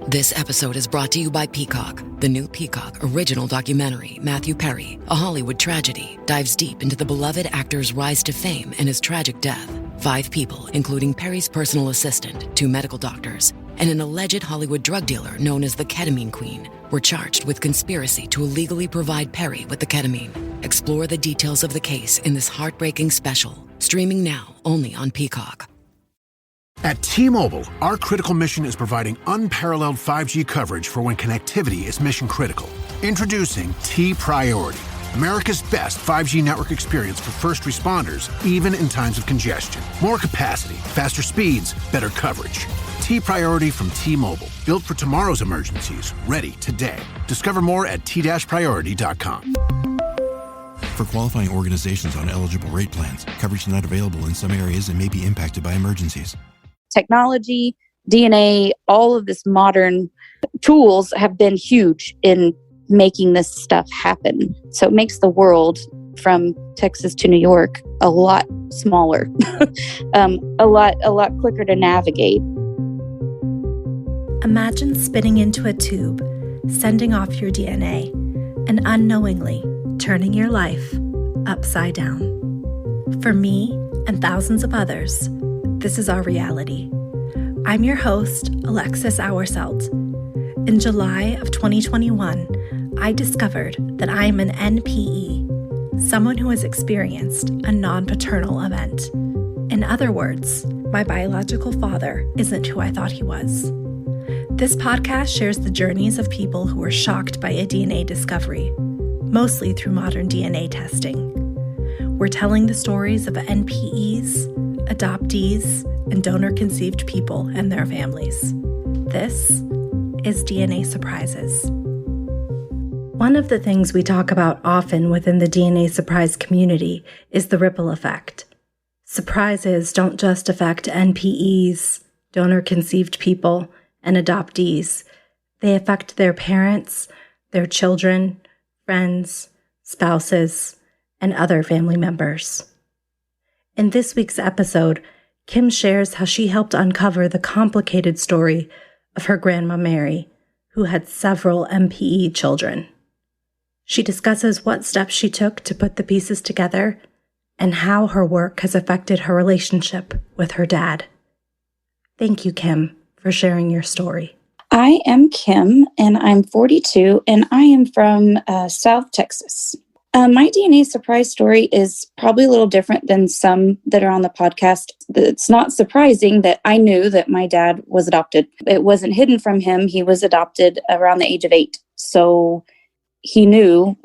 This episode is brought to you by Peacock. The new Peacock original documentary, Matthew Perry, A Hollywood Tragedy, dives deep into the beloved actor's rise to fame and his tragic death. 5 people, including Perry's personal assistant, 2 medical doctors, and an alleged Hollywood drug dealer known as the Ketamine Queen, were charged with conspiracy to illegally provide Perry with the ketamine. Explore the details of the case in this heartbreaking special, streaming now only on Peacock. At T-Mobile, our critical mission is providing unparalleled 5G coverage for when connectivity is mission critical. Introducing T-Priority, America's best 5G network experience for first responders, even in times of congestion. More capacity, faster speeds, better coverage. T-Priority from T-Mobile, built for tomorrow's emergencies, ready today. Discover more at t-priority.com. For qualifying organizations on eligible rate plans, coverage not available in some areas and may be impacted by emergencies. Technology, DNA, all of this modern tools have been huge in making this stuff happen. So it makes the world from Texas to New York a lot smaller, a lot quicker to navigate. Imagine spitting into a tube, sending off your DNA, and unknowingly turning your life upside down. For me and thousands of others, this is our reality. I'm your host, Alexis Auerselt. In July of 2021, I discovered that I am an NPE, someone who has experienced a non-paternal event. In other words, my biological father isn't who I thought he was. This podcast shares the journeys of people who were shocked by a DNA discovery, mostly through modern DNA testing. We're telling the stories of NPEs, adoptees, and donor-conceived people and their families. This is DNA Surprises. One of the things we talk about often within the DNA Surprise community is the ripple effect. Surprises don't just affect NPEs, donor-conceived people, and adoptees. They affect their parents, their children, friends, spouses, and other family members. In this week's episode, Kim shares how she helped uncover the complicated story of her Grandma Mary, who had several NPE children. She discusses what steps she took to put the pieces together and how her work has affected her relationship with her dad. Thank you, Kim, for sharing your story. I am Kim, and I'm 42, and I am from South Texas. My DNA surprise story is probably a little different than some that are on the podcast. It's not surprising that I knew that my dad was adopted. It wasn't hidden from him. He was adopted around the age of 8. So he knew,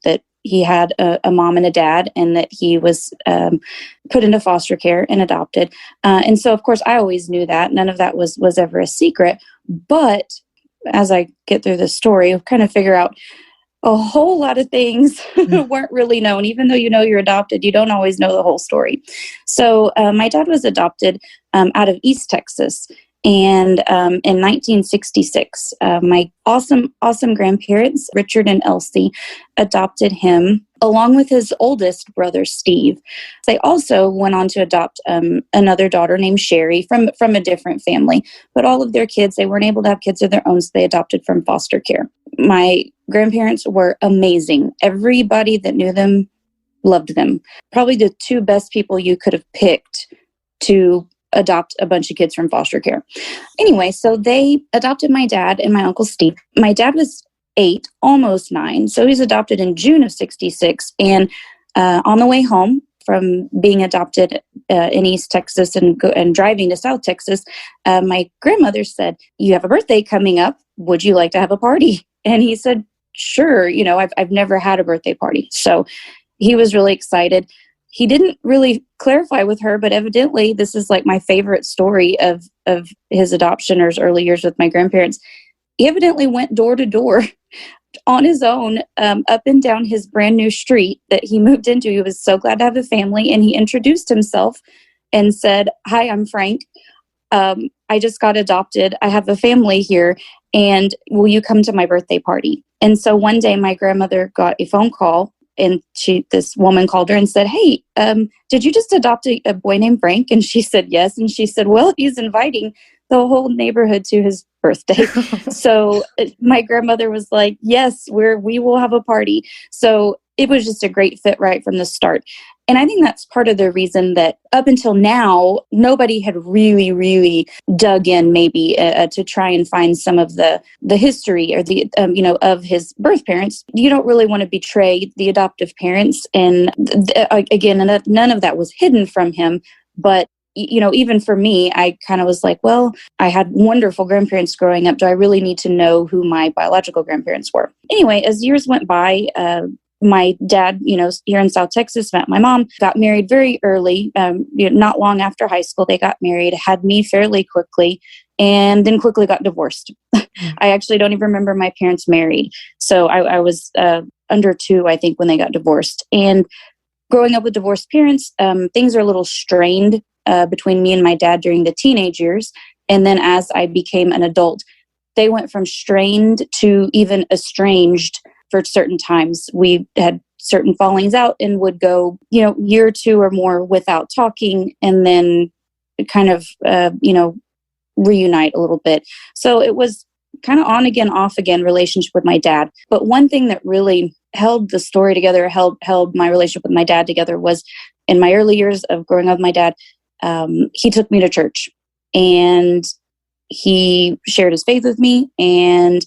that he had a mom and a dad, and that he was put into foster care and adopted. And so, of course, I always knew that. None of that was ever a secret. But as I get through this story, I'll kind of figure out a whole lot of things weren't really known. Even though you know you're adopted, you don't always know the whole story. So my dad was adopted out of East Texas. And in 1966, my awesome grandparents, Richard and Elsie, adopted him along with his oldest brother, Steve. They also went on to adopt another daughter named Sherry from a different family. But all of their kids, they weren't able to have kids of their own, so they adopted from foster care. My grandparents were amazing. Everybody that knew them loved them. Probably the 2 best people you could have picked to adopt a bunch of kids from foster care. Anyway, so they adopted my dad and my uncle Steve. My dad was 8, almost 9. So he's adopted in June of 66. And on the way home from being adopted in East Texas and driving to South Texas, my grandmother said, "You have a birthday coming up. Would you like to have a party?" And he said, "Sure. I've never had a birthday party." So he was really excited. He didn't really clarify with her, but evidently this is like my favorite story of his adoption or his early years with my grandparents. He evidently went door to door on his own, up and down his brand new street that he moved into. He was so glad to have a family, and he introduced himself and said, "Hi, I'm Frank. I just got adopted. I have a family here, and will you come to my birthday party?" And so one day my grandmother got a phone call, and this woman called her and said, "Hey, did you just adopt a boy named Frank?" And she said, "Yes." And she said, "Well, he's inviting the whole neighborhood to his birthday. So my grandmother was like, yes, we will have a party. So it was just a great fit right from the start. And I think that's part of the reason that up until now, nobody had really, really dug in maybe to try and find some of the history or the, of his birth parents. You don't really want to betray the adoptive parents. And again, none of that was hidden from him. But even for me, I kind of was like, well, I had wonderful grandparents growing up. Do I really need to know who my biological grandparents were? Anyway, as years went by, my dad, here in South Texas, met my mom, got married very early, not long after high school. They got married, had me fairly quickly, and then quickly got divorced. I actually don't even remember my parents married. So I was under 2, I think, when they got divorced. And growing up with divorced parents, things are a little strained between me and my dad during the teenage years. And then as I became an adult, they went from strained to even estranged for certain times. We had certain fallings out and would go, year or 2 or more without talking, and then kind of, reunite a little bit. So it was kind of on again, off again relationship with my dad. But one thing that really held the story together, held my relationship with my dad together, was in my early years of growing up with my dad, he took me to church and he shared his faith with me and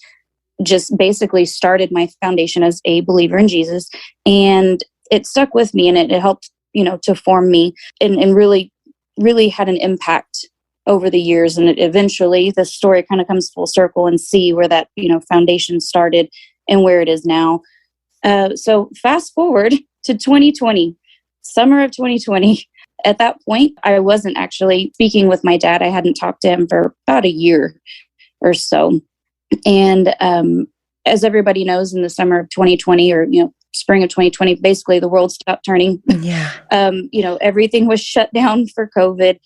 just basically started my foundation as a believer in Jesus. And it stuck with me, and it helped, to form me and really, really had an impact over the years. And eventually the story kind of comes full circle and see where that, foundation started and where it is now. So fast forward to 2020, summer of 2020. At that point, I wasn't actually speaking with my dad. I hadn't talked to him for about a year or so. And as everybody knows, in the summer of 2020 or, spring of 2020, basically the world stopped turning. Yeah. Everything was shut down for COVID.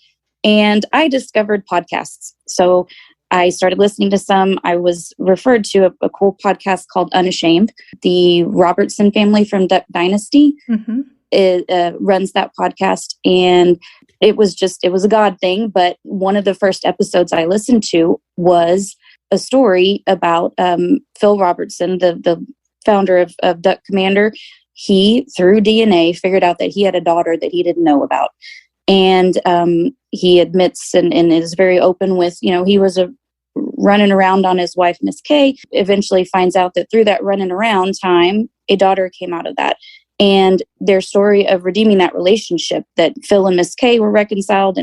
And I discovered podcasts. So I started listening to some. I was referred to a cool podcast called Unashamed. The Robertson family from Duck Dynasty runs that podcast. And it was a God thing. But one of the first episodes I listened to was a story about Phil Robertson, the founder of Duck Commander. He, through DNA, figured out that he had a daughter that he didn't know about. And he admits and is very open with, he was running around on his wife, Miss K, eventually finds out that through that running around time, a daughter came out of that. And their story of redeeming that relationship, that Phil and Miss K were reconciled,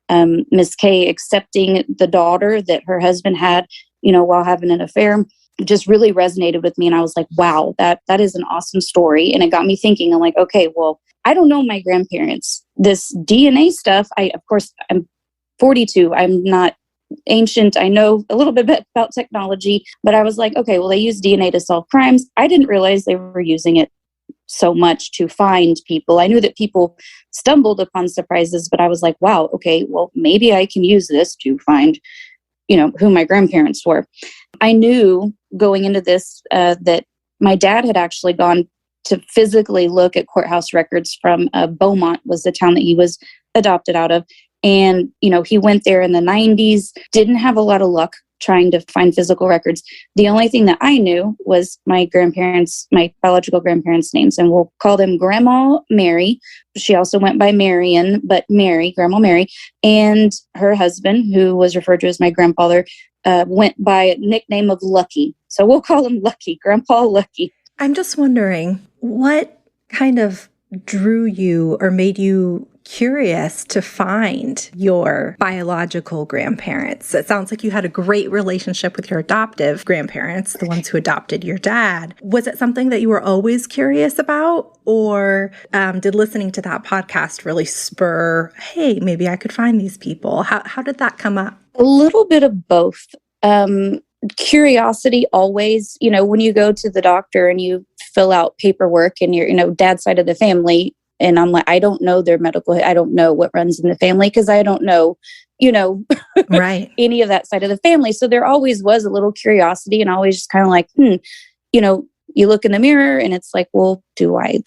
and Miss K accepting the daughter that her husband had, while having an affair, just really resonated with me. And I was like, wow, that is an awesome story. And it got me thinking, I'm like, okay, well, I don't know my grandparents. This DNA stuff, I'm 42. I'm not ancient. I know a little bit about technology, but I was like, okay, well, they use DNA to solve crimes. I didn't realize they were using it so much to find people. I knew that people stumbled upon surprises, but I was like, wow, okay, well, maybe I can use this to find, who my grandparents were. I knew going into this that my dad had actually gone to physically look at courthouse records from Beaumont, was the town that he was adopted out of. And, he went there in the 90s, didn't have a lot of luck trying to find physical records. The only thing that I knew was my biological grandparents' names, and we'll call them Grandma Mary. She also went by Marion, but Mary, Grandma Mary, and her husband, who was referred to as my grandfather, went by a nickname of Lucky. So we'll call him Lucky, Grandpa Lucky. I'm just wondering, what kind of drew you or made you curious to find your biological grandparents? It sounds like you had a great relationship with your adoptive grandparents, the ones who adopted your dad. Was it something that you were always curious about, or did listening to that podcast really spur, hey, maybe I could find these people? How did that come up? A little bit of both. Curiosity always, when you go to the doctor and you fill out paperwork and you're, dad's side of the family, and I'm like, I don't know their I don't know what runs in the family because I don't know, right, any of that side of the family. So there always was a little curiosity, and always just kind of like, you look in the mirror and it's like, well, do I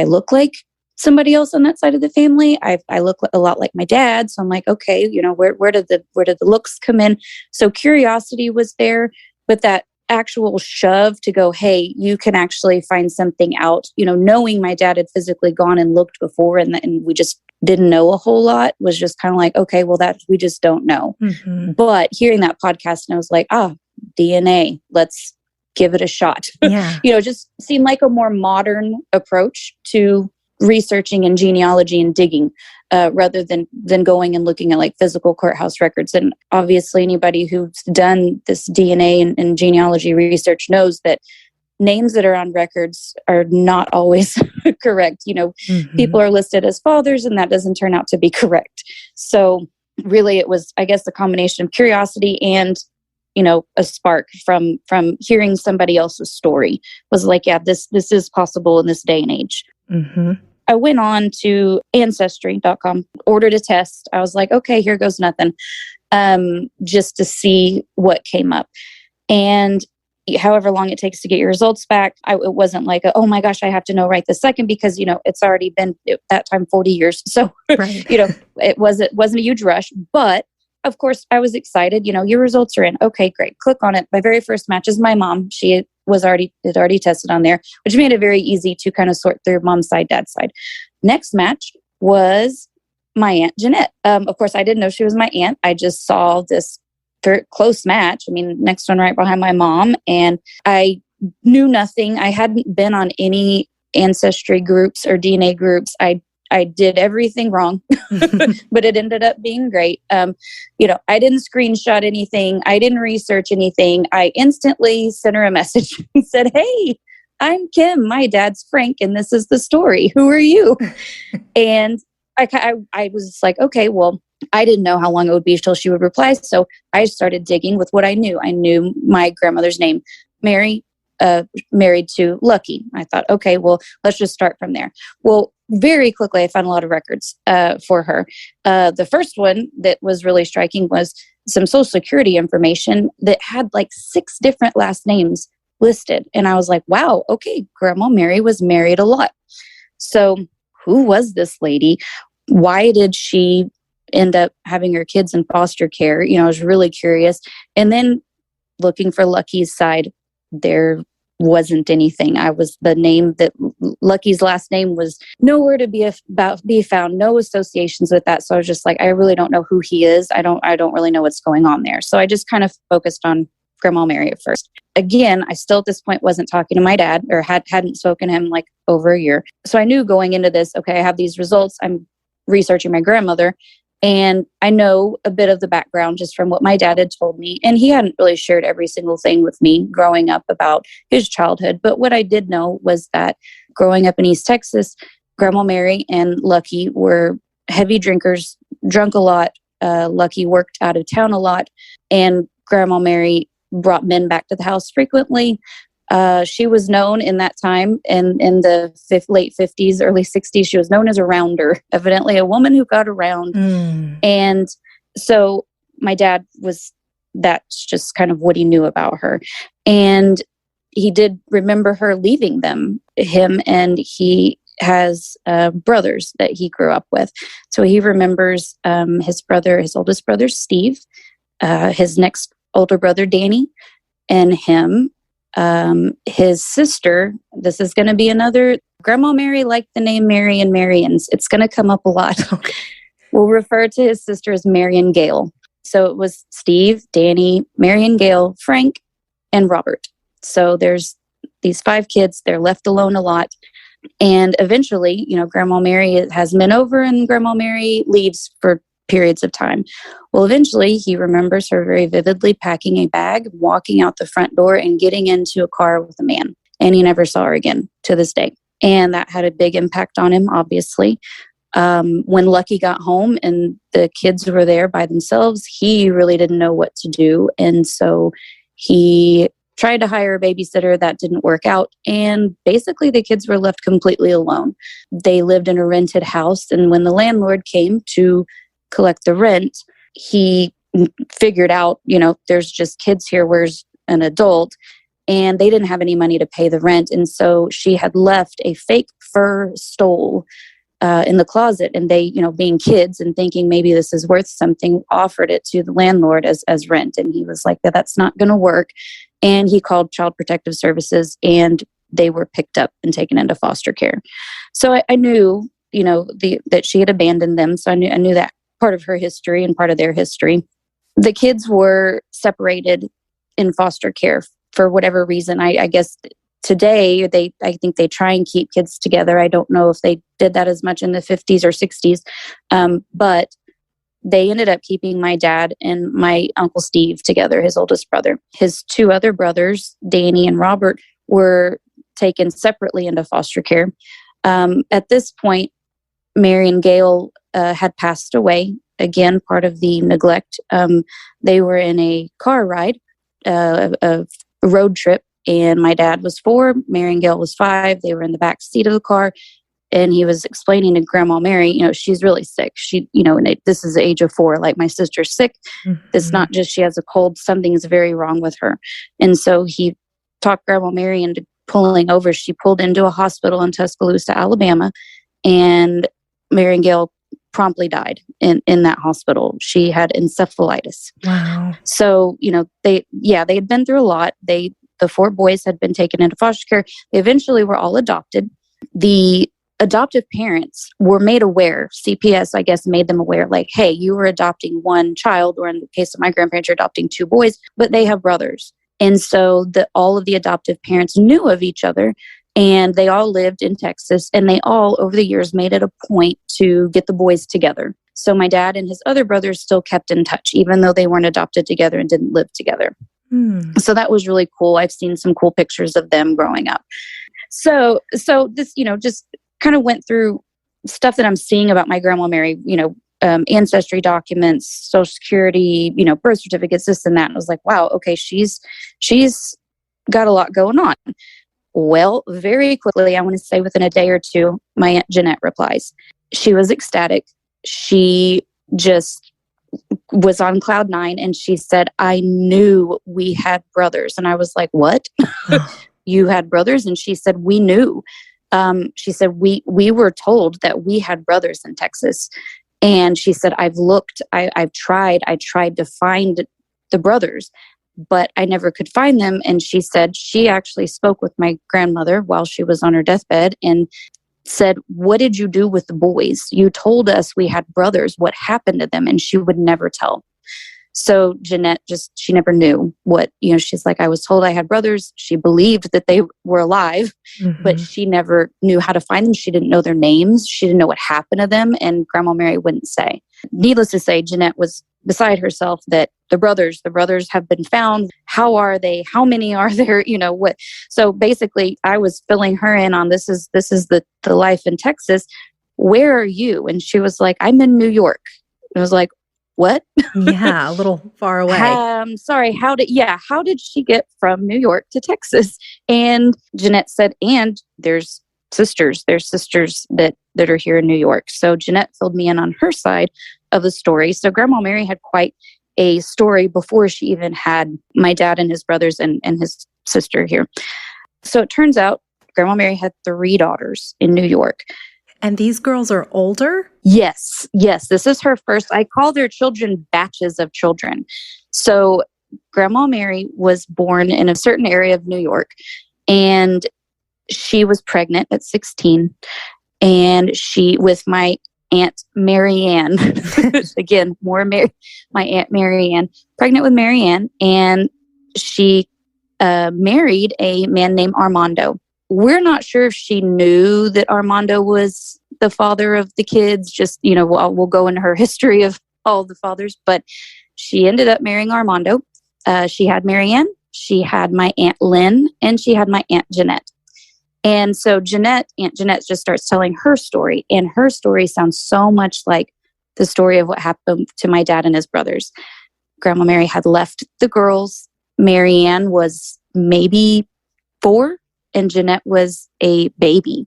look like somebody else on that side of the family. I look a lot like my dad. So I'm like, okay, where did the looks come in? So curiosity was there, but that actual shove to go, hey, you can actually find something out, knowing my dad had physically gone and looked before and we just didn't know a whole lot, was just kind of like, okay, well, that we just don't know. Mm-hmm. But hearing that podcast, and I was like, DNA, let's give it a shot. Yeah. Just seemed like a more modern approach to researching and genealogy and digging, rather than going and looking at like physical courthouse records. And obviously anybody who's done this DNA and genealogy research knows that names that are on records are not always correct. Mm-hmm. People are listed as fathers and that doesn't turn out to be correct. So really it was, I guess, the combination of curiosity and a spark from hearing somebody else's story was like, yeah, this is possible in this day and age. Mm-hmm. I went on to Ancestry.com, ordered a test. I was like, okay, here goes nothing, just to see what came up. And however long it takes to get your results back, it wasn't like, oh my gosh, I have to know right this second, because, it's already been at that time 40 years. So, Right. it wasn't a huge rush, but of course I was excited. Your results are in. Okay, great. Click on it. My very first match is my mom. She had already tested on there, which made it very easy to kind of sort through mom's side, dad's side. Next match was my Aunt Jeanette. Of course, I didn't know she was my aunt. I just saw this very close match. Next one right behind my mom. And I knew nothing. I hadn't been on any ancestry groups or DNA groups. I did everything wrong, but it ended up being great. I didn't screenshot anything. I didn't research anything. I instantly sent her a message and said, hey, I'm Kim. My dad's Frank, and this is the story. Who are you? And I was like, okay, well, I didn't know how long it would be till she would reply. So I started digging with what I knew. I knew my grandmother's name, Mary, married to Lucky. I thought, okay, well, let's just start from there. Well, very quickly, I found a lot of records for her. The first one that was really striking was some Social Security information that had like 6 different last names listed. And I was like, wow, okay, Grandma Mary was married a lot. So who was this lady? Why did she end up having her kids in foster care? I was really curious. And then looking for Lucky's side, there wasn't anything. The name that Lucky's last name was nowhere to be found, no associations with that. So I was just like, I really don't know who he is. I don't really know what's going on there. So I just kind of focused on Grandma Mary at first. Again, I still at this point wasn't talking to my dad, or hadn't spoken to him like over a year. So I knew going into this, okay, I have these results. I'm researching my grandmother. And I know a bit of the background just from what my dad had told me. And he hadn't really shared every single thing with me growing up about his childhood. But what I did know was that growing up in East Texas, Grandma Mary and Lucky were heavy drinkers, drunk a lot. Lucky worked out of town a lot. And Grandma Mary brought men back to the house frequently. She was known in that time, in the late 50s, early 60s, she was known as a rounder, evidently a woman who got around. And so my dad that's just kind of what he knew about her. And he did remember her leaving him, and he has brothers that he grew up with. So he remembers his oldest brother, Steve, his next older brother, Danny, and him. His sister, this is going to be another, Grandma Mary liked the name Mary and Marians. It's going to come up a lot. Okay. We'll refer to his sister as Marian Gale. So it was Steve, Danny, Marian Gale, Frank, and Robert. So there's these 5 kids. They're left alone a lot. And eventually, Grandma Mary has men over, and Grandma Mary leaves for periods of time. Well, eventually he remembers her very vividly packing a bag, walking out the front door, and getting into a car with a man. And he never saw her again to this day. And that had a big impact on him, obviously. When Lucky got home and the kids were there by themselves, he really didn't know what to do. And so he tried to hire a babysitter. That didn't work out. And basically the kids were left completely alone. They lived in a rented house. And when the landlord came to collect the rent, he figured out, there's just kids here, where's an adult? And they didn't have any money to pay the rent. And so she had left a fake fur stole in the closet, and they, being kids and thinking maybe this is worth something, offered it to the landlord as rent. And he was like, that's not going to work. And he called Child Protective Services, and they were picked up and taken into foster care. So I knew, that she had abandoned them. So I knew that part of her history and part of their history. The kids were separated in foster care for whatever reason. I guess today, I think they try and keep kids together. I don't know if they did that as much in the 50s or 60s, but they ended up keeping my dad and my Uncle Steve together, his oldest brother. His two other brothers, Danny and Robert, were taken separately into foster care. At this point, Mary and Gail had passed away. Again, part of the neglect. They were in a car ride, a road trip, and my dad was 4, Mary and Gail was 5. They were in the back seat of the car, and he was explaining to Grandma Mary, she's really sick. She, and this is the age of 4. Like, my sister's sick. Mm-hmm. It's not just she has a cold. Something's very wrong with her. And so he talked Grandma Mary into pulling over. She pulled into a hospital in Tuscaloosa, Alabama, and Mary and Gail promptly died in that hospital. She had encephalitis. Wow. So, they had been through a lot. The 4 boys had been taken into foster care. They eventually were all adopted. The adoptive parents were made aware. CPS, I guess, made them aware, like, hey, you were adopting one child, or in the case of my grandparents, you're adopting 2 boys, but they have brothers. And so all of the adoptive parents knew of each other, and they all lived in Texas, and they all, over the years, made it a point to get the boys together. So my dad and his other brothers still kept in touch, even though they weren't adopted together and didn't live together. So that was really cool. I've seen some cool pictures of them growing up. So this, just kind of went through stuff that I'm seeing about my Grandma Mary, ancestry documents, Social Security, birth certificates, this and that. And I was like, wow, okay, she's got a lot going on. Well, very quickly, I want to say within a day or 2, my Aunt Jeanette replies. She was ecstatic. She just was on cloud 9, and she said, I knew we had brothers. And I was like, what? You had brothers? And she said, we knew. She said, we were told that we had brothers in Texas. And she said, I've looked, I tried to find the brothers, but I never could find them. And she said she actually spoke with my grandmother while she was on her deathbed and said, what did you do with the boys? You told us we had brothers. What happened to them? And she would never tell. So Jeanette she never knew what, she's like, I was told I had brothers. She believed that they were alive, but she never knew how to find them. She didn't know their names. She didn't know what happened to them. And Grandma Mary wouldn't say. Needless to say, Jeanette was beside herself that the brothers have been found. How are they? How many are there? What? So basically I was filling her in on this is the life in Texas. Where are you? And she was like, I'm in New York. And I was like, what? Yeah, a little far away. Sorry, how did she get from New York to Texas? And Jeanette said, and there's sisters that are here in New York. So Jeanette filled me in on her side of the story. So Grandma Mary had quite a story before she even had my dad and his brothers and his sister here. So it turns out Grandma Mary had 3 daughters in New York. And these girls are older? Yes. This is her first. I call their children batches of children. So Grandma Mary was born in a certain area of New York, and she was pregnant at 16. And she, with my Aunt Mary Ann, again, my Aunt Mary Ann, pregnant with Mary Ann, and she married a man named Armando. We're not sure if she knew that Armando was the father of the kids. Just, we'll go into her history of all the fathers, but she ended up marrying Armando. She had Mary Ann, she had my Aunt Lynn, and she had my Aunt Jeanette. And so Aunt Jeanette just starts telling her story, and her story sounds so much like the story of what happened to my dad and his brothers. Grandma Mary had left the girls. Mary Ann was maybe 4, and Jeanette was a baby.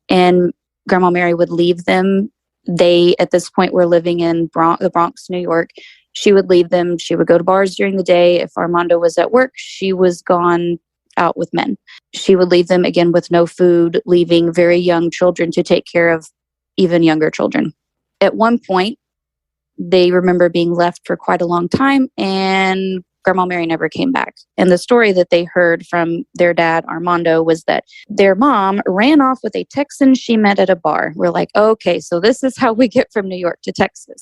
And Grandma Mary would leave them. They, at this point, were living in the Bronx, New York. She would leave them. She would go to bars during the day. If Armando was at work, she was gone out with men. She would leave them again with no food, leaving very young children to take care of even younger children. At one point, they remember being left for quite a long time, and Grandma Mary never came back. And the story that they heard from their dad, Armando, was that their mom ran off with a Texan she met at a bar. We're like, okay, so this is how we get from New York to Texas.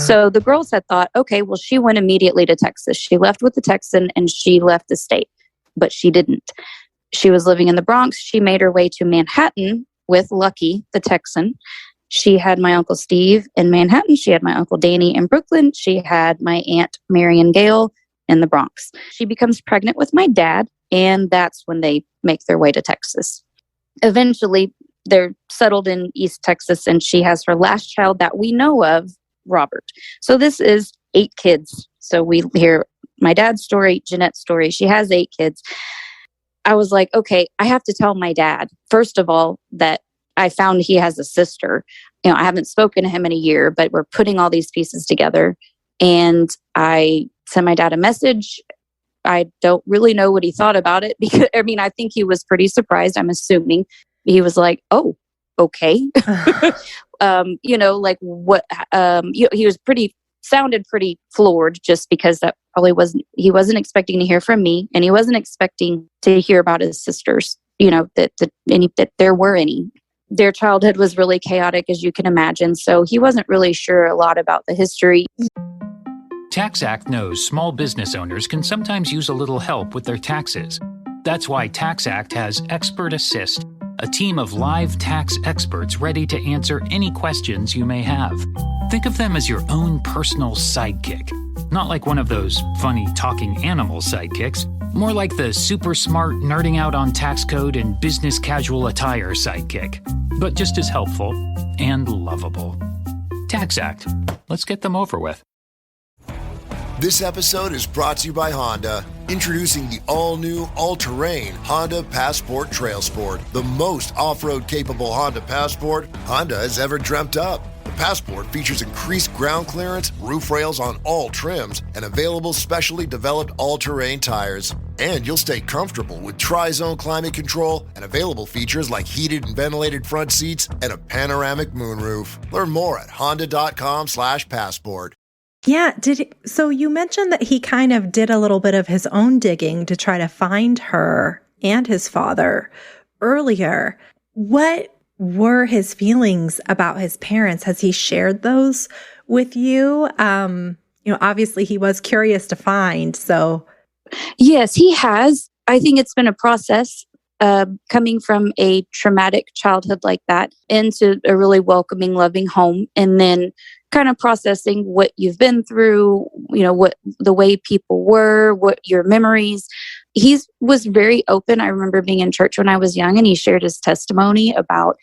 So the girls had thought, okay, well, she went immediately to Texas. She left with the Texan and she left the state, but she didn't. She was living in the Bronx. She made her way to Manhattan with Lucky, the Texan. She had my Uncle Steve in Manhattan. She had my Uncle Danny in Brooklyn. She had my Aunt Marion Gale in the Bronx. She becomes pregnant with my dad, and that's when they make their way to Texas. Eventually, they're settled in East Texas, and she has her last child that we know of, Robert. So this is 8 kids. So we hear my dad's story, Jeanette's story. She has 8 kids. I was like, okay, I have to tell my dad, first of all, that I found he has a sister. You know, I haven't spoken to him in a year, but we're putting all these pieces together. And I sent my dad a message. I don't really know what he thought about it because, I mean, I think he was pretty surprised. I'm assuming he was like, "Oh, okay." You know, like what? He was sounded pretty floored just because that probably he wasn't expecting to hear from me, and he wasn't expecting to hear about his sisters. You know, that there were any. Their childhood was really chaotic, as you can imagine. So he wasn't really sure a lot about the history. TaxAct knows small business owners can sometimes use a little help with their taxes. That's why TaxAct has Expert Assist, a team of live tax experts ready to answer any questions you may have. Think of them as your own personal sidekick. Not like one of those funny talking animal sidekicks, more like the super smart nerding out on tax code and business casual attire sidekick, but just as helpful and lovable. TaxAct. Let's get them over with. This episode is brought to you by Honda. Introducing the all-new, all-terrain Honda Passport Trail Sport, the most off-road capable Honda Passport Honda has ever dreamt up. The Passport features increased ground clearance, roof rails on all trims, and available specially developed all-terrain tires. And you'll stay comfortable with tri-zone climate control and available features like heated and ventilated front seats and a panoramic moonroof. Learn more at honda.com/passport. Yeah. So you mentioned that he kind of did a little bit of his own digging to try to find her and his father earlier. What were his feelings about his parents? Has he shared those with you? Obviously he was curious to find, so. Yes, he has. I think it's been a process coming from a traumatic childhood like that into a really welcoming, loving home, and then kind of processing what you've been through, what the way people were, what your memories. He was very open. I remember being in church when I was young, and he shared his testimony about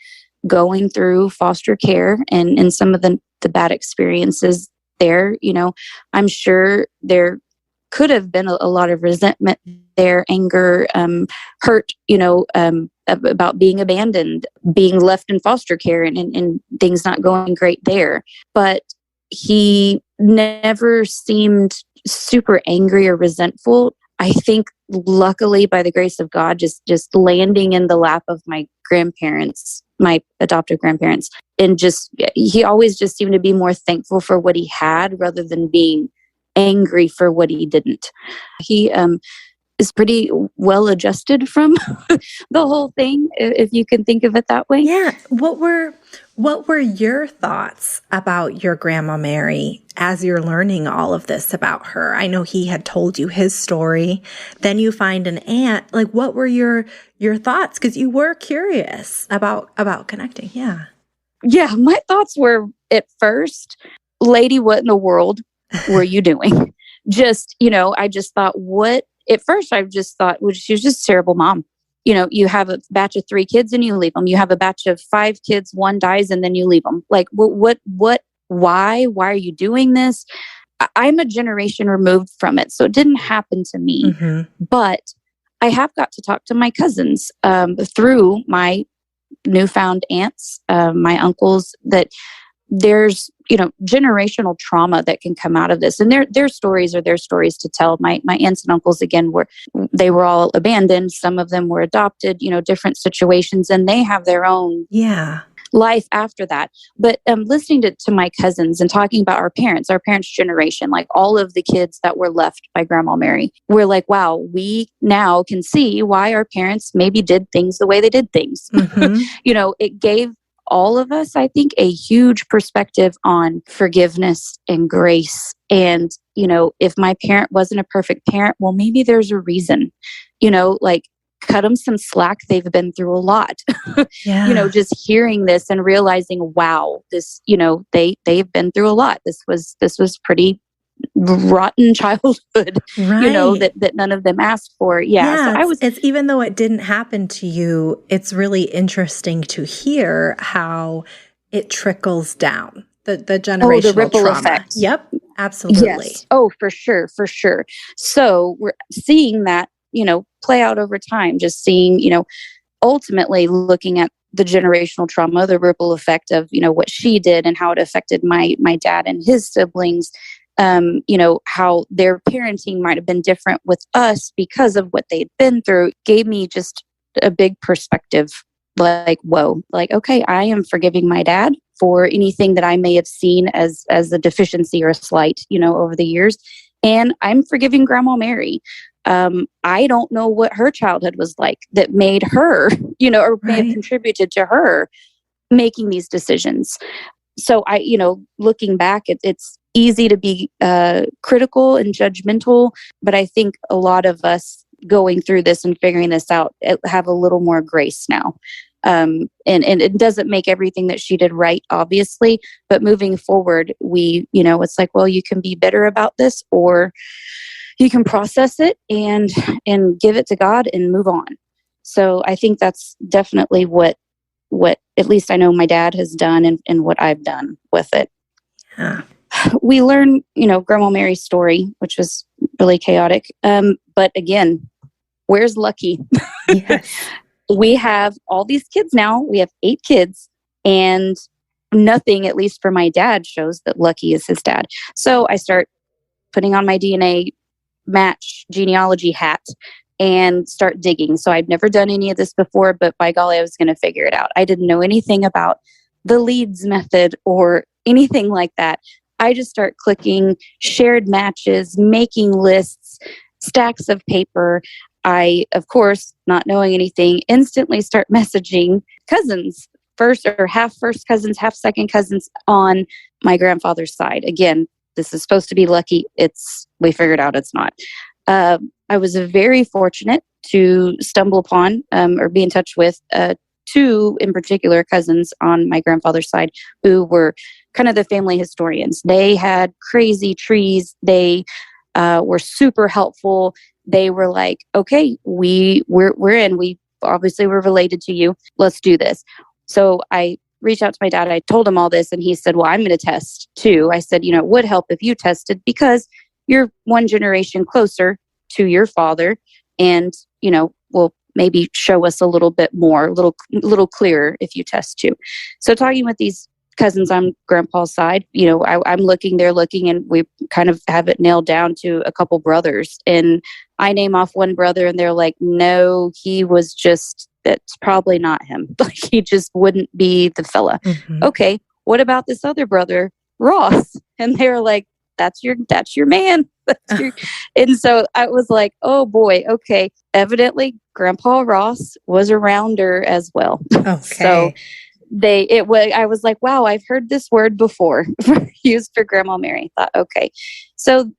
going through foster care and some of the bad experiences there. I'm sure there could have been a lot of resentment there, anger, hurt, about being abandoned, being left in foster care and things not going great there. But he never seemed super angry or resentful. I think luckily by the grace of God, just landing in the lap of my grandparents, my adoptive grandparents, and he always just seemed to be more thankful for what he had rather than being angry for what he didn't. He is pretty well adjusted from the whole thing, if you can think of it that way. Yeah. What were your thoughts about your Grandma Mary as you're learning all of this about her? I know he had told you his story. Then you find an aunt. Like, what were your thoughts? Because you were curious about connecting. Yeah. Yeah. My thoughts were at first, lady, what in the world were you doing? I just thought, at first I just thought, well, she was just a terrible mom. You have a batch of 3 kids and you leave them. You have a batch of 5 kids, 1 dies and then you leave them. Like, why are you doing this? I'm a generation removed from it. So it didn't happen to me, but I have got to talk to my cousins, through my newfound aunts, my uncles, that there's, generational trauma that can come out of this. And their stories are their stories to tell. My aunts and uncles, again, were all abandoned. Some of them were adopted, different situations, and they have their own life after that. But listening to my cousins and talking about our parents' generation, like all of the kids that were left by Grandma Mary, we're like, wow, we now can see why our parents maybe did things the way they did things. Mm-hmm. It gave all of us, I think, a huge perspective on forgiveness and grace. And, if my parent wasn't a perfect parent, well, maybe there's a reason, like cut them some slack. They've been through a lot, Yeah. just hearing this and realizing, wow, this, they've been through a lot. This was pretty rotten childhood, Right. that none of them asked for. Yeah. So Yeah, I was, it's even though it didn't happen to you, it's really interesting to hear how it trickles down, the generational the ripple trauma. effect. Yep, absolutely. Yes. Oh, for sure. For sure. So we're seeing that, play out over time, just seeing, ultimately looking at the generational trauma, the ripple effect of, what she did and how it affected my dad and his siblings. How their parenting might have been different with us because of what they'd been through, gave me just a big perspective. Like, whoa, like, okay, I am forgiving my dad for anything that I may have seen as a deficiency or a slight, over the years. And I'm forgiving Grandma Mary. I don't know what her childhood was like that made her, or may have contributed to her making these decisions. So looking back, it's easy to be critical and judgmental, but I think a lot of us going through this and figuring this out have a little more grace now. And it doesn't make everything that she did right, obviously, but moving forward, it's like, well, you can be bitter about this, or you can process it and give it to God and move on. So I think that's definitely what at least I know my dad has done and what I've done with it. Yeah. We learn, Grandma Mary's story, which was really chaotic. But again, where's Lucky? Yes. We have all these kids now. We have 8 kids, and nothing, at least for my dad, shows that Lucky is his dad. So I start putting on my DNA match genealogy hat and start digging. So I'd never done any of this before, but by golly, I was going to figure it out. I didn't know anything about the leads method or anything like that. I just start clicking shared matches, making lists, stacks of paper. I, of course, not knowing anything, instantly start messaging cousins, first cousins, half second cousins on my grandfather's side. Again, this is supposed to be Lucky. We figured out it's not. I was very fortunate to stumble upon or be in touch with 2 in particular cousins on my grandfather's side who were kind of the family historians. They had crazy trees. They were super helpful. They were like, okay, we're in. We obviously were related to you. Let's do this. So I reached out to my dad. I told him all this, and he said, well, I'm going to test too. I said, it would help if you tested because you're one generation closer to your father, and, will maybe show us a little bit more, a little clearer if you test too. So talking with these cousins on Grandpa's side, I'm looking, they're looking, and we kind of have it nailed down to a couple brothers. And I name off one brother, and they're like, no, it's probably not him. Like, he just wouldn't be the fella. Mm-hmm. Okay, what about this other brother, Ross? And they're like, that's your man. And so I was like, oh boy, okay. Evidently, Grandpa Ross was a rounder as well. Okay. So I was like, wow, I've heard this word before used for Grandma Mary. I thought, okay. So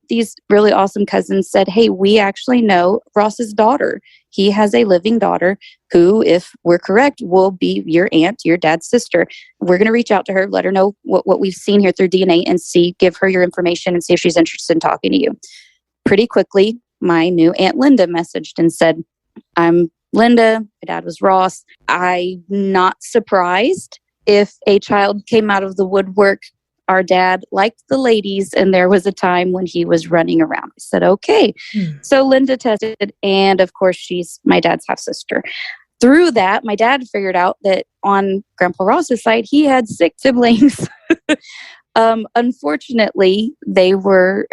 these really awesome cousins said, hey, we actually know Ross's daughter. He has a living daughter who, if we're correct, will be your aunt, your dad's sister. We're going to reach out to her, let her know what we've seen here through DNA and give her your information and see if she's interested in talking to you. Pretty quickly, my new Aunt Linda messaged and said, I'm Linda. My dad was Ross. I'm not surprised if a child came out of the woodwork. Our dad liked the ladies, and there was a time when he was running around. I said, okay. So Linda tested, and of course, she's my dad's half-sister. Through that, my dad figured out that on Grandpa Ross's side, he had 6 siblings. Unfortunately, they were,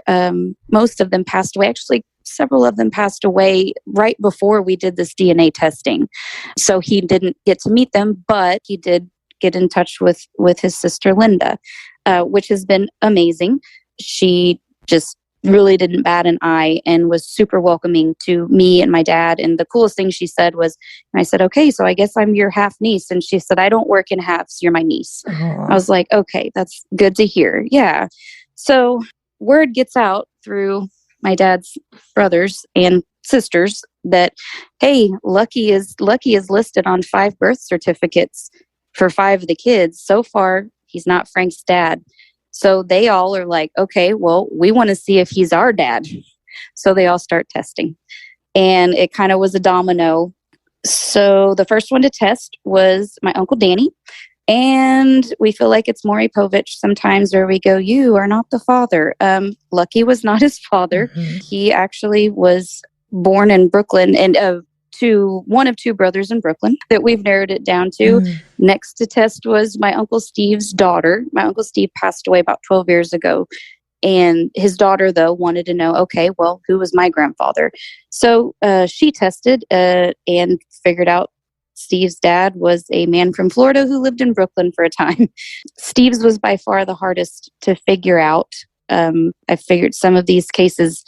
most of them passed away. Actually, several of them passed away right before we did this DNA testing. So he didn't get to meet them, but he did get in touch with his sister Linda, which has been amazing. She just really didn't bat an eye and was super welcoming to me and my dad. And the coolest thing she said was, and I said, okay, so I guess I'm your half niece. And she said, I don't work in halves. You're my niece. Aww. I was like, okay, that's good to hear. Yeah. So word gets out through my dad's brothers and sisters that, hey, Lucky is listed on 5 birth certificates for 5 of the kids. So far, he's not Frank's dad. So they all are like, okay, well, we want to see if he's our dad. So they all start testing. And it kind of was a domino. So the first one to test was my Uncle Danny. And we feel like it's Maury Povich sometimes where we go, you are not the father. Lucky was not his father. Mm-hmm. He actually was born in Brooklyn and one of 2 brothers in Brooklyn that we've narrowed it down to. Next to test was my Uncle Steve's daughter. My Uncle Steve passed away about 12 years ago. And his daughter, though, wanted to know, okay, well, who was my grandfather? So she tested and figured out Steve's dad was a man from Florida who lived in Brooklyn for a time. Steve's was by far the hardest to figure out. I figured some of these cases,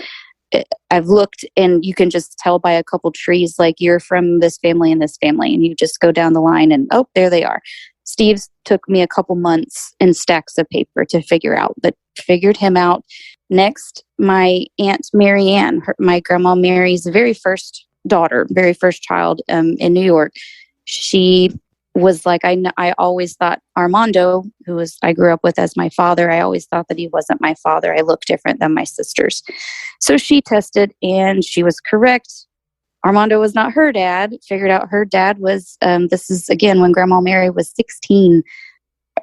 I've looked and you can just tell by a couple trees, like you're from this family and this family, and you just go down the line and, oh, there they are. Steve's took me a couple months and stacks of paper to figure out, but figured him out. Next, my Aunt Mary Ann, my Grandma Mary's very first daughter, very first child in New York. She was like, I always thought Armando, I grew up with as my father, I always thought that he wasn't my father. I look different than my sisters. So she tested and she was correct. Armando was not her dad. Figured out her dad was, this is again when Grandma Mary was 16.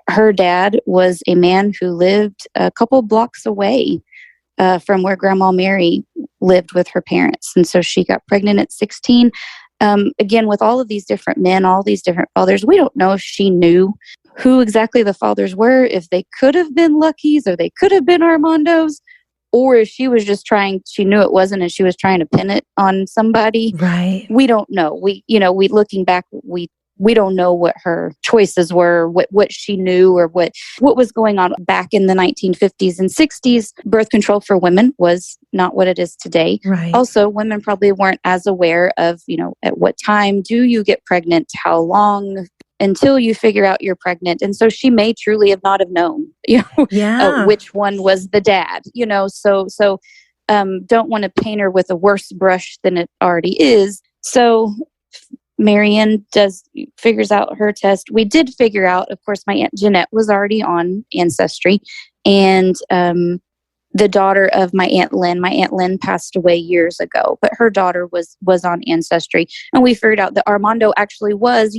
Her dad was a man who lived a couple blocks away from where Grandma Mary lived with her parents. And so she got pregnant at 16. Again, with all of these different men, all these different fathers, we don't know if she knew who exactly the fathers were, if they could have been Lucky's or they could have been Armando's, or if she was just she knew it wasn't and she was trying to pin it on somebody. Right. We don't know. We looking back, we don't know what her choices were, what she knew, or what was going on back in the 1950s and 60s. Birth control for women was not what it is today. Right. Also, women probably weren't as aware of, at what time do you get pregnant, how long until you figure out you're pregnant. And so she may truly have not have known, which one was the dad, so don't want to paint her with a worse brush than it already is. So Marianne figures out her test. We did figure out, of course, my Aunt Jeanette was already on Ancestry, and the daughter of my Aunt Lynn passed away years ago, but her daughter was on Ancestry, and we figured out that Armando actually was,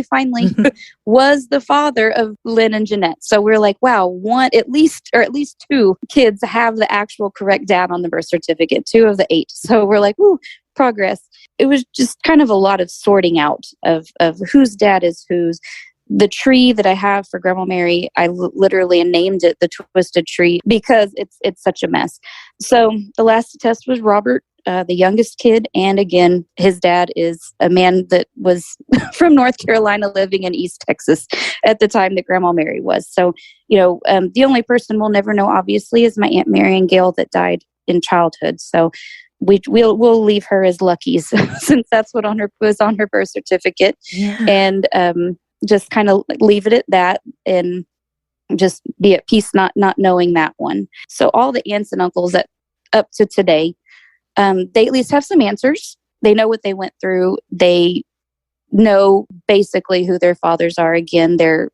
finally, was the father of Lynn and Jeanette. So we're like, wow, at least 2 kids have the actual correct dad on the birth certificate, 2 of the 8. So we're like, ooh, progress. It was just kind of a lot of sorting out of whose dad is whose. The tree that I have for Grandma Mary, I literally named it the Twisted Tree because it's such a mess. So the last test was Robert, the youngest kid. And again, his dad is a man that was from North Carolina living in East Texas at the time that Grandma Mary was. So, the only person we'll never know, obviously, is my Aunt Marion Gale that died in childhood. So we'll leave her as Lucky's since that's what was on her birth certificate. Yeah. And just kind of leave it at that and just be at peace not knowing that one. So all the aunts and uncles that up to today, they at least have some answers. They know what they went through. They know basically who their fathers are. Again, they're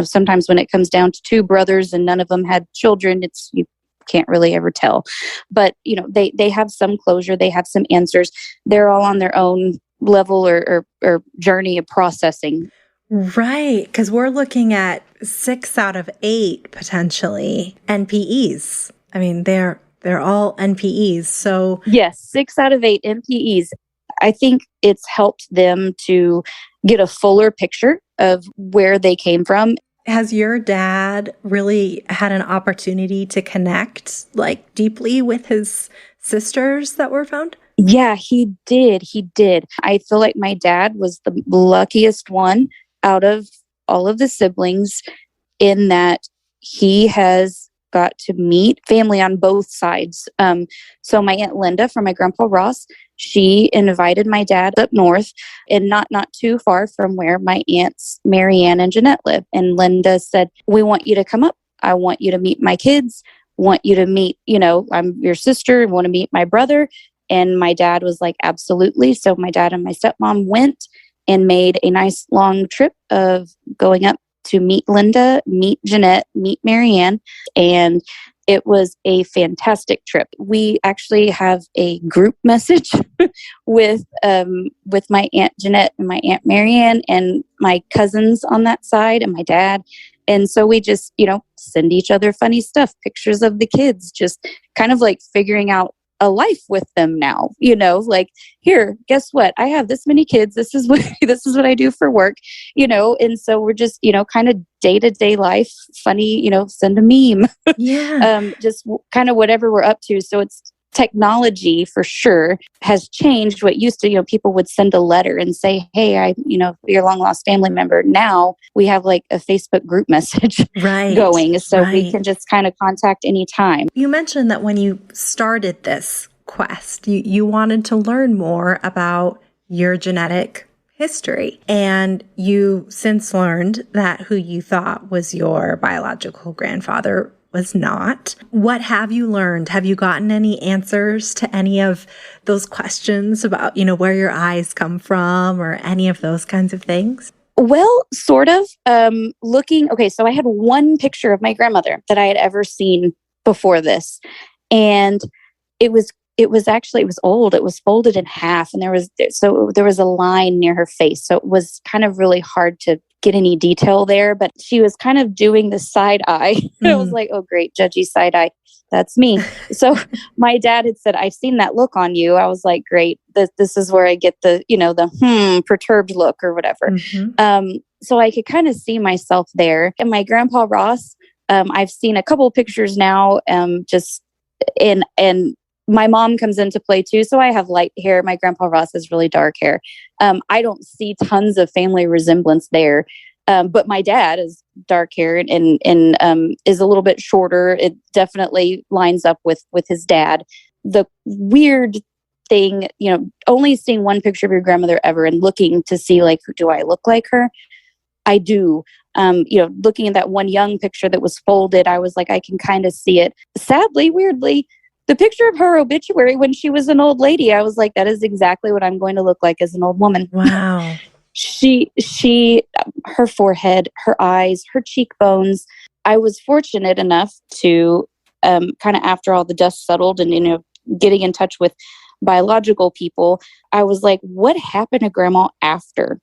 sometimes when it comes down to 2 brothers and none of them had children, you can't really ever tell. But they have some closure. They have some answers. They're all on their own level or journey of processing. Right, because we're looking at 6 out of 8 potentially NPEs. I mean, they're all NPEs. So yes, 6 out of 8 NPEs. I think it's helped them to get a fuller picture of where they came from. Has your dad really had an opportunity to connect deeply with his sisters that were found? Yeah, he did. I feel like my dad was the luckiest one out of all of the siblings in that he has got to meet family on both sides. So my Aunt Linda from my Grandpa Ross, she invited my dad up north and not too far from where my aunts Mary Ann and Jeanette live. And Linda said, we want you to come up. I want you to meet my kids. Want you to meet, I'm your sister. Want to meet my brother. And my dad was like, absolutely. So my dad and my stepmom went and made a nice long trip of going up to meet Linda, meet Jeanette, meet Mary Ann. And it was a fantastic trip. We actually have a group message with my Aunt Jeanette and my Aunt Mary Ann and my cousins on that side and my dad. And so we just, send each other funny stuff, pictures of the kids, just kind of like figuring out a life with them now, like, here, guess what? I have this many kids. This is what I do for work, and so we're just, kind of day-to-day life, funny, send a meme, just kind of whatever we're up to. So it's technology for sure has changed. What used to, people would send a letter and say, hey, your long lost family member. Now we have like a Facebook group message going. So we can just kind of contact anytime. You mentioned that when you started this quest, you wanted to learn more about your genetic history. And you since learned that who you thought was your biological grandfather was not. What have you learned? Have you gotten any answers to any of those questions about, where your eyes come from or any of those kinds of things? Well, sort of. So I had one picture of my grandmother that I had ever seen before this. And it was old. It was folded in half. And there was a line near her face. So it was kind of really hard to get any detail there, but she was kind of doing the side eye. I was like, oh, great, judgy side eye. That's me. So my dad had said, I've seen that look on you. I was like, great. This is where I get the perturbed look or whatever. So I could kind of see myself there. And my Grandpa Ross, I've seen a couple of pictures now, and my mom comes into play too. So I have light hair. My Grandpa Ross has really dark hair. I don't see tons of family resemblance there. But my dad is dark haired and is a little bit shorter. It definitely lines up with his dad. The weird thing, only seeing one picture of your grandmother ever and looking to see like, do I look like her? I do. Looking at that one young picture that was folded, I was like, I can kind of see it. Sadly, weirdly, the picture of her obituary when she was an old lady, I was like, that is exactly what I'm going to look like as an old woman. Wow. Her forehead, her eyes, her cheekbones. I was fortunate enough to kind of after all the dust settled and, getting in touch with biological people, I was like, what happened to Grandma after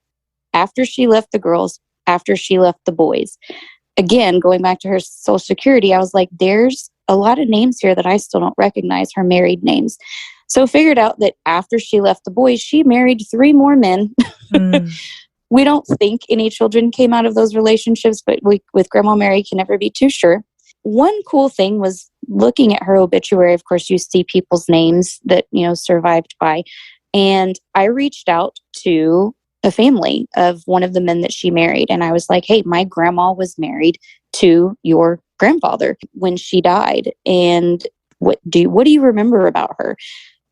she left the girls, after she left the boys? Again, going back to her Social Security, I was like, there's a lot of names here that I still don't recognize, her married names. So figured out that after she left the boys, she married 3 more men. We don't think any children came out of those relationships, but with Grandma Mary can never be too sure. One cool thing was looking at her obituary. Of course, you see people's names that, survived by. And I reached out to a family of one of the men that she married. And I was like, hey, my grandma was married to your grandfather when she died. And what do you remember about her?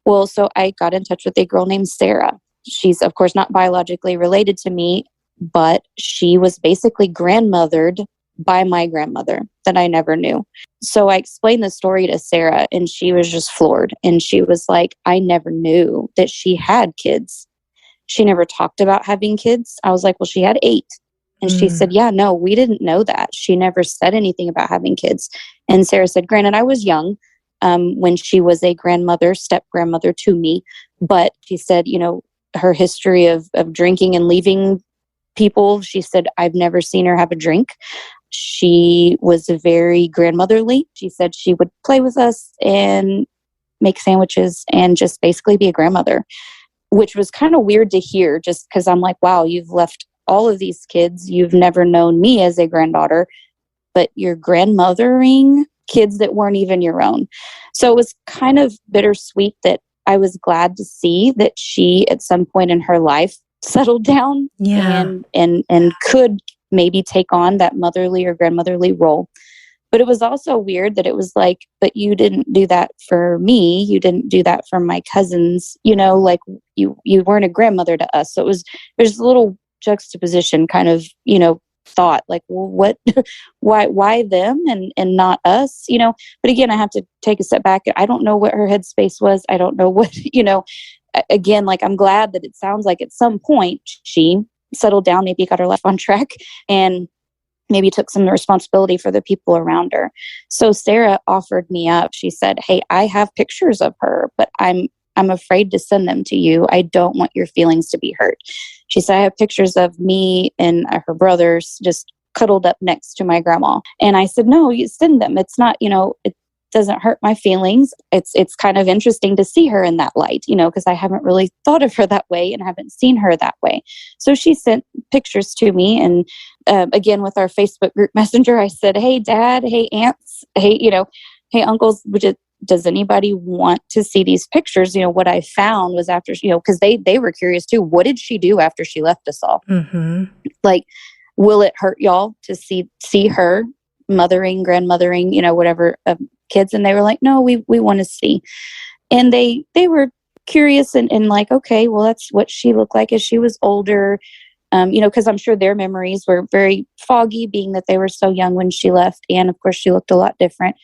Well, so I got in touch with a girl named Sarah. She's, of course, not biologically related to me, but she was basically grandmothered by my grandmother that I never knew. So I explained the story to Sarah and she was just floored. And she was like, I never knew that she had kids. She never talked about having kids. I was like, well, she had 8. And she said, yeah, no, we didn't know that. She never said anything about having kids. And Sarah said, granted, I was young when she was a step-grandmother to me. But she said, her history of drinking and leaving people, she said, I've never seen her have a drink. She was very grandmotherly. She said she would play with us and make sandwiches and just basically be a grandmother, which was kind of weird to hear just because I'm like, wow, you've left all of these kids. You've never known me as a granddaughter, but you're grandmothering kids that weren't even your own. So it was kind of bittersweet that I was glad to see that she at some point in her life settled down and could maybe take on that motherly or grandmotherly role. But it was also weird that it was like, but you didn't do that for me. You didn't do that for my cousins, like you weren't a grandmother to us. So there's a little juxtaposition kind of, thought like, well, what, why them and not us, but again, I have to take a step back. I don't know what her headspace was. I don't know what, again, like, I'm glad that it sounds like at some point she settled down, maybe got her life on track and maybe took some responsibility for the people around her. So Sarah offered me up. She said, hey, I have pictures of her, but I'm afraid to send them to you. I don't want your feelings to be hurt. She said, I have pictures of me and her brothers just cuddled up next to my grandma. And I said, no, you send them. It's not, it doesn't hurt my feelings. It's kind of interesting to see her in that light, because I haven't really thought of her that way and haven't seen her that way. So she sent pictures to me. And again, with our Facebook group messenger, I said, hey, Dad, hey, aunts, hey, hey, uncles, does anybody want to see these pictures? What I found was after, because they were curious too. What did she do after she left us all? Mm-hmm. Like, will it hurt y'all to see her mothering, grandmothering, whatever kids? And they were like, no, we want to see. And they were curious and like, okay, well, that's what she looked like as she was older. Because I'm sure their memories were very foggy, being that they were so young when she left. And of course, she looked a lot different.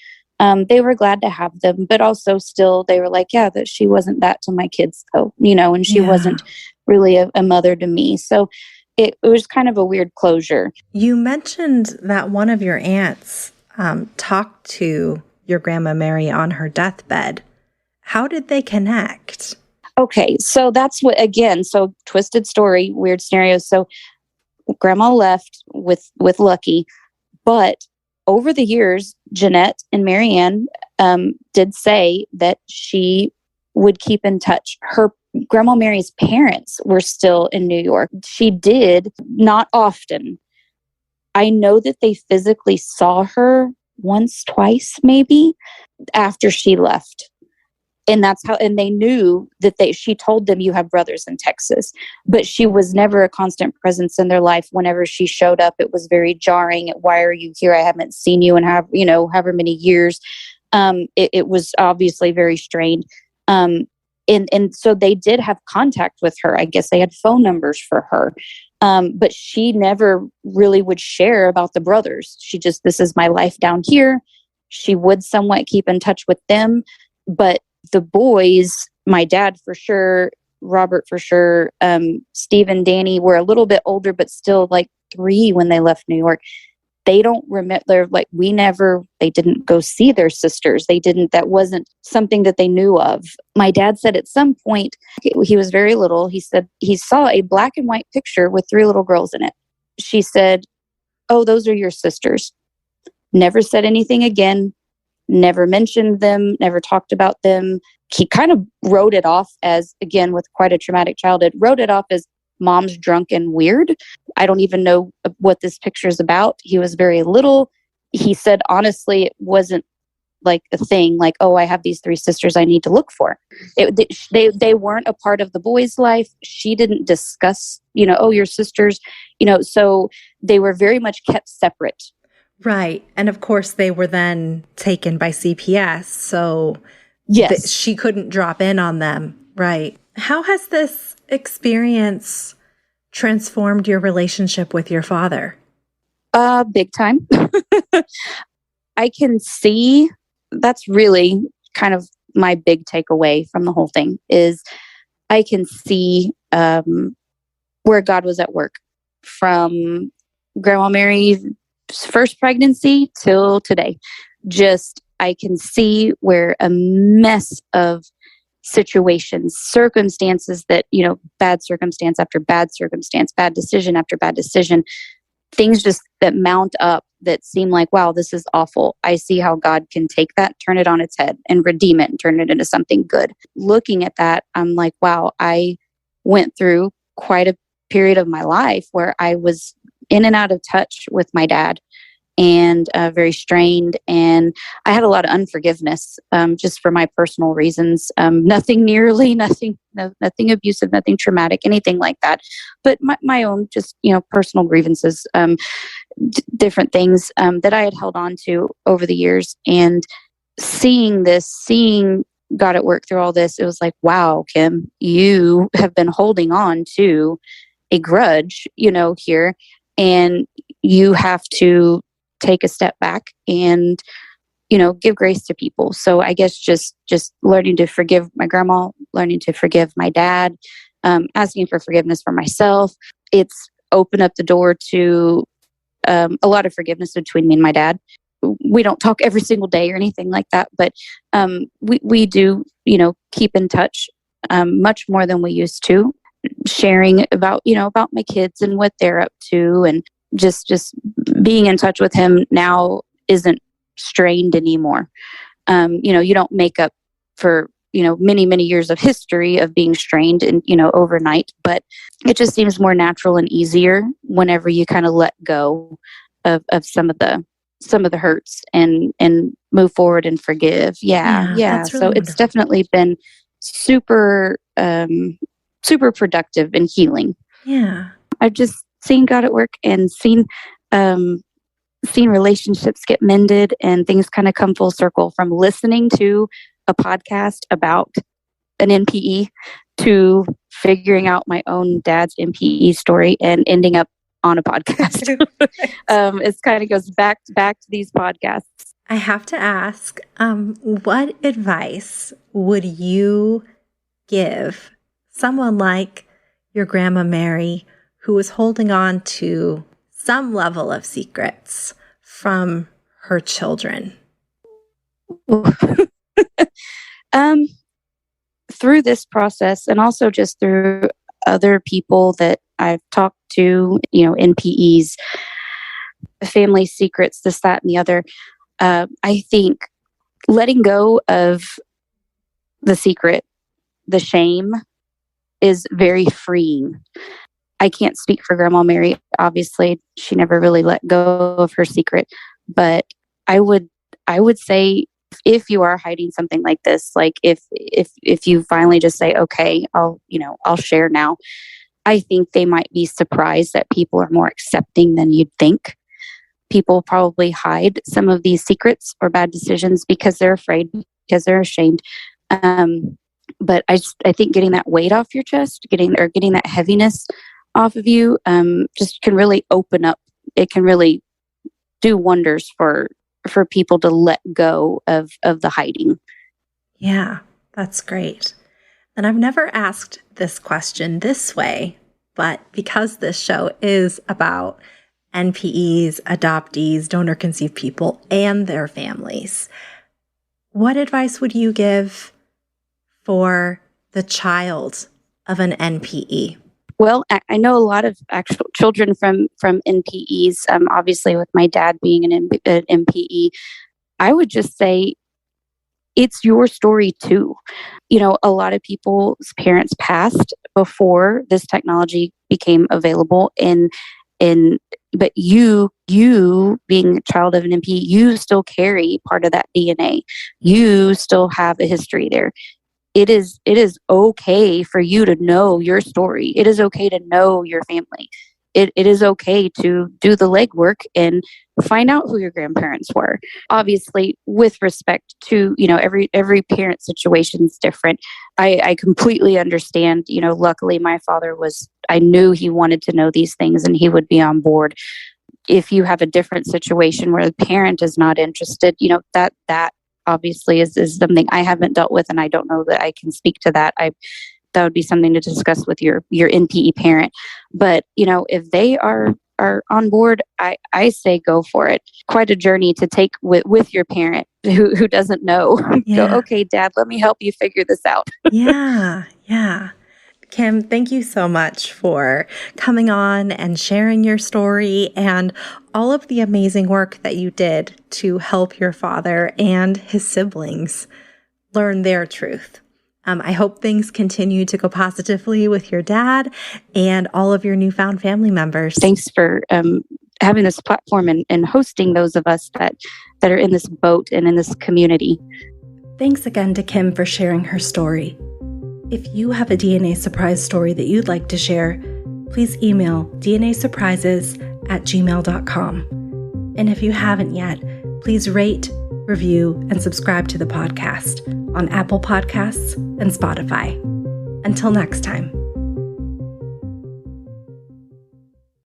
They were glad to have them, but also still they were like, yeah, that she wasn't that to my kids though, and she wasn't really a mother to me. So it was kind of a weird closure. You mentioned that one of your aunts talked to your Grandma Mary on her deathbed. How did they connect? Okay, so that's what, again, so twisted story, weird scenario. So Grandma left with Lucky, but over the years, Jeanette and Marianne did say that she would keep in touch. Her Grandma Mary's parents were still in New York. She did, not often. I know that they physically saw her once, twice, maybe, after she left. And that's how, and they knew that she told them, you have brothers in Texas, but she was never a constant presence in their life. Whenever she showed up, it was very jarring. Why are you here? I haven't seen you in however many years. It was obviously very strained. And so they did have contact with her. I guess they had phone numbers for her. But she never really would share about the brothers. She just, this is my life down here. She would somewhat keep in touch with them, but the boys, my dad for sure, Robert for sure, Steve and Danny were a little bit older, but still like 3 when they left New York. They don't remember, they're like, they didn't go see their sisters. That wasn't something that they knew of. My dad said at some point, he was very little, he said he saw a black and white picture with 3 little girls in it. She said, oh, those are your sisters. Never said anything again. Never mentioned them, never talked about them. He kind of wrote it off as, again, with quite a traumatic childhood, wrote it off as mom's drunk and weird. I don't even know what this picture is about. He was very little. He said, honestly, it wasn't like a thing like, oh, I have these 3 sisters I need to look for. They weren't a part of the boy's life. She didn't discuss, oh, your sisters, so they were very much kept separate. Right. And of course, they were then taken by CPS. So yes, she couldn't drop in on them. Right. How has this experience transformed your relationship with your father? Big time. I can see, that's really kind of my big takeaway from the whole thing, is I can see where God was at work from Grandma Mary's first pregnancy till today. Just, I can see where a mess of situations, circumstances that, bad circumstance after bad circumstance, bad decision after bad decision, things just that mount up that seem like, wow, this is awful. I see how God can take that, turn it on its head and redeem it and turn it into something good. Looking at that, I'm like, wow, I went through quite a period of my life where I was in and out of touch with my dad. and very strained. And I had a lot of unforgiveness, just for my personal reasons. Nothing abusive, nothing traumatic, anything like that. But my own just, personal grievances, different things that I had held on to over the years. And seeing God at work through all this, it was like, wow, Kim, you have been holding on to a grudge, here, and you have to take a step back and, give grace to people. So I guess just learning to forgive my grandma, learning to forgive my dad, asking for forgiveness for myself. It's opened up the door to a lot of forgiveness between me and my dad. We don't talk every single day or anything like that, but we do, keep in touch much more than we used to, sharing about my kids and what they're up to, and just being in touch with him now isn't strained anymore. You don't make up for many years of history of being strained and overnight, but it just seems more natural and easier whenever you kind of let go of some of the hurts and move forward and forgive. Yeah. That's really So it's wonderful. definitely been super productive and healing. Yeah. I've just seen God at work and seen relationships get mended and things kind of come full circle, from listening to a podcast about an NPE to figuring out my own dad's NPE story and ending up on a podcast. It kind of goes back to these podcasts. I have to ask, what advice would you give someone like your Grandma Mary, who was holding on to some level of secrets from her children? Through this process, and also just through other people that I've talked to, NPEs, family secrets, this, that, and the other, I think letting go of the secret, the shame, is very freeing. I can't speak for Grandma Mary. Obviously, she never really let go of her secret. But I would say, if you are hiding something like this, like if you finally just say, okay, I'll share now, I think they might be surprised that people are more accepting than you'd think. People probably hide some of these secrets or bad decisions because they're afraid, because they're ashamed. But I think getting that weight off your chest, getting that heaviness off of you, just can really open up. It can really do wonders for people to let go of the hiding. Yeah, that's great. And I've never asked this question this way, but because this show is about NPEs, adoptees, donor-conceived people, and their families, what advice would you give for the child of an NPE? Well, I know a lot of actual children from NPEs. Obviously, with my dad being an NPE, I would just say it's your story too. A lot of people's parents passed before this technology became available, but you being a child of an NPE, you still carry part of that DNA. You still have a history there. It is okay for you to know your story. It is okay to know your family. It is okay to do the legwork and find out who your grandparents were. Obviously, with respect to, every parent situation is different. I completely understand. Luckily my father I knew he wanted to know these things and he would be on board. If you have a different situation where the parent is not interested, that obviously is something I haven't dealt with, and I don't know that I can speak to that. That would be something to discuss with your NPE parent. But if they are on board, I say go for it. Quite a journey to take with your parent who doesn't know. Yeah. Go, okay, Dad, let me help you figure this out. Yeah. Kim, thank you so much for coming on and sharing your story and all of the amazing work that you did to help your father and his siblings learn their truth. I hope things continue to go positively with your dad and all of your newfound family members. Thanks for having this platform and hosting those of us that are in this boat and in this community. Thanks again to Kim for sharing her story. If you have a DNA surprise story that you'd like to share, please email dnasurprises@gmail.com. And if you haven't yet, please rate, review, and subscribe to the podcast on Apple Podcasts and Spotify. Until next time.